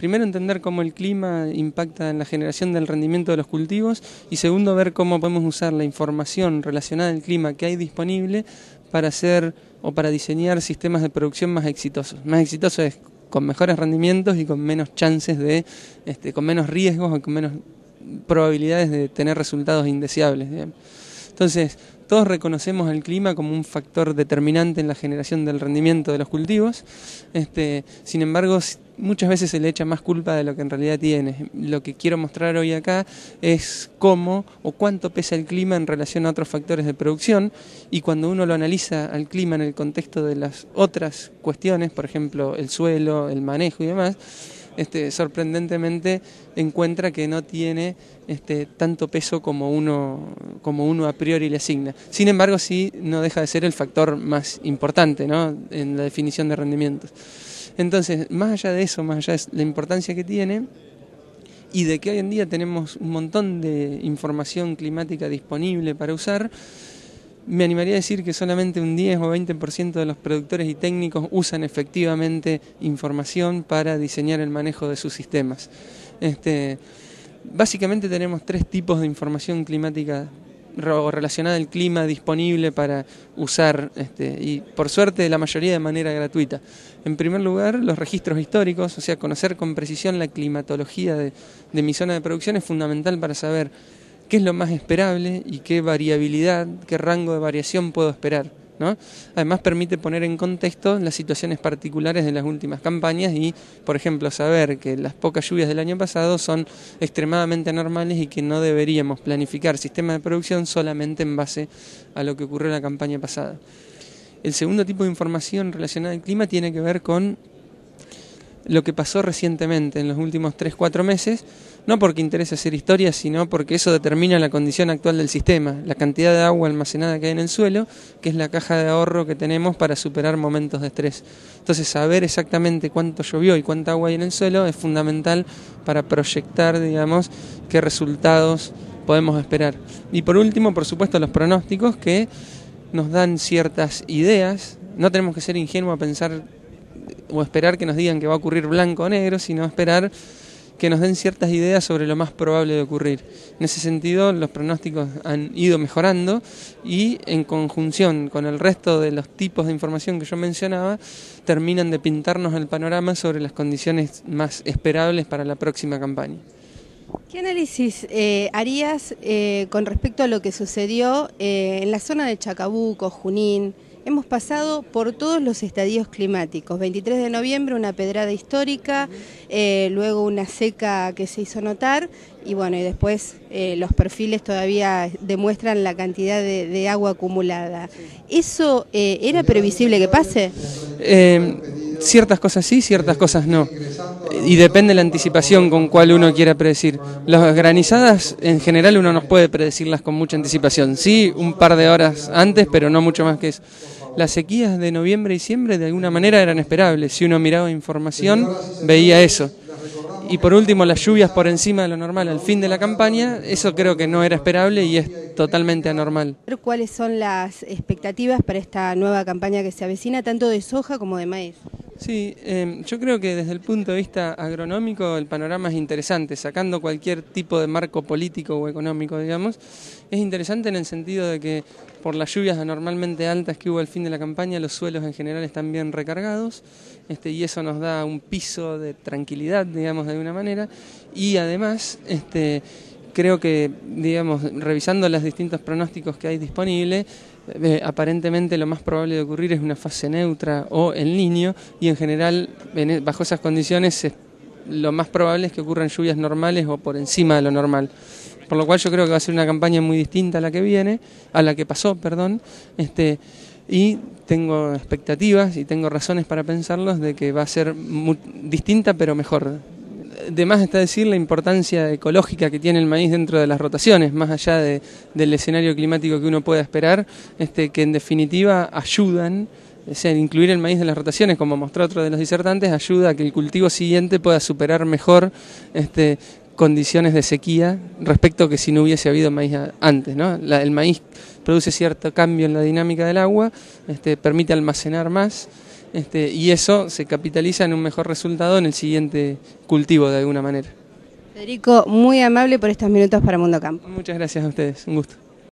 primero entender cómo el clima impacta en la generación del rendimiento de los cultivos y segundo ver cómo podemos usar la información relacionada al clima que hay disponible para hacer o para diseñar sistemas de producción más exitosos. Más exitosos es con mejores rendimientos y con menos chances de, con menos riesgos o con menos probabilidades de tener resultados indeseables, digamos. Entonces, todos reconocemos el clima como un factor determinante en la generación del rendimiento de los cultivos, sin embargo, muchas veces se le echa más culpa de lo que en realidad tiene. Lo que quiero mostrar hoy acá es cómo o cuánto pesa el clima en relación a otros factores de producción, y cuando uno lo analiza al clima en el contexto de las otras cuestiones, por ejemplo, el suelo, el manejo y demás, sorprendentemente encuentra que no tiene tanto peso como uno a priori le asigna. Sin embargo, sí no deja de ser el factor más importante, ¿no?, en la definición de rendimientos. Entonces, más allá de eso, más allá de la importancia que tiene y de que hoy en día tenemos un montón de información climática disponible para usar, me animaría a decir que solamente un 10 o 20% de los productores y técnicos usan efectivamente información para diseñar el manejo de sus sistemas. Básicamente tenemos tres tipos de información climática relacionada al clima disponible para usar, y por suerte la mayoría de manera gratuita. En primer lugar, los registros históricos, o sea, conocer con precisión la climatología de mi zona de producción es fundamental para saber qué es lo más esperable y qué variabilidad, qué rango de variación puedo esperar, ¿no? Además permite poner en contexto las situaciones particulares de las últimas campañas y, por ejemplo, saber que las pocas lluvias del año pasado son extremadamente anormales y que no deberíamos planificar sistemas de producción solamente en base a lo que ocurrió en la campaña pasada. El segundo tipo de información relacionada al clima tiene que ver con lo que pasó recientemente en los últimos 3-4 meses, no porque interese hacer historia, sino porque eso determina la condición actual del sistema, la cantidad de agua almacenada que hay en el suelo, que es la caja de ahorro que tenemos para superar momentos de estrés. Entonces, saber exactamente cuánto llovió y cuánta agua hay en el suelo es fundamental para proyectar, digamos, qué resultados podemos esperar. Y por último, por supuesto, los pronósticos que nos dan ciertas ideas. No tenemos que ser ingenuos a pensar o esperar que nos digan que va a ocurrir blanco o negro, sino esperar que nos den ciertas ideas sobre lo más probable de ocurrir. En ese sentido, los pronósticos han ido mejorando y, en conjunción con el resto de los tipos de información que yo mencionaba, terminan de pintarnos el panorama sobre las condiciones más esperables para la próxima campaña. ¿Qué análisis harías con respecto a lo que sucedió en la zona de Chacabuco, Junín? Hemos pasado por todos los estadios climáticos. 23 de noviembre una pedrada histórica, luego una seca que se hizo notar y bueno, y después los perfiles todavía demuestran la cantidad de agua acumulada. ¿Eso era previsible que pase? Ciertas cosas sí, ciertas cosas no. Y depende de la anticipación con cuál uno quiera predecir. Las granizadas, en general, uno no puede predecirlas con mucha anticipación. Sí, un par de horas antes, pero no mucho más que eso. Las sequías de noviembre y diciembre de alguna manera eran esperables. Si uno miraba información, veía eso. Y por último, las lluvias por encima de lo normal al fin de la campaña, eso creo que no era esperable y es totalmente anormal. ¿Cuáles son las expectativas para esta nueva campaña que se avecina, tanto de soja como de maíz? Sí, yo creo que desde el punto de vista agronómico el panorama es interesante, sacando cualquier tipo de marco político o económico, digamos. Es interesante en el sentido de que por las lluvias anormalmente altas que hubo al fin de la campaña, los suelos en general están bien recargados, y eso nos da un piso de tranquilidad, digamos, de alguna manera, y además creo que, digamos, revisando los distintos pronósticos que hay disponibles, aparentemente lo más probable de ocurrir es una fase neutra o El Niño, y en general bajo esas condiciones lo más probable es que ocurran lluvias normales o por encima de lo normal, por lo cual yo creo que va a ser una campaña muy distinta a la que viene, a la que pasó, perdón, y tengo expectativas y tengo razones para pensarlos de que va a ser muy distinta pero mejor. De más está decir la importancia ecológica que tiene el maíz dentro de las rotaciones, más allá del escenario climático que uno pueda esperar, que en definitiva ayudan, o sea, incluir el maíz en las rotaciones, como mostró otro de los disertantes, ayuda a que el cultivo siguiente pueda superar mejor condiciones de sequía respecto a que si no hubiese habido maíz antes, ¿no? El maíz produce cierto cambio en la dinámica del agua, permite almacenar más, y eso se capitaliza en un mejor resultado en el siguiente cultivo de alguna manera. Federico, muy amable por estos minutos para Mundo Campo. Muchas gracias a ustedes, un gusto.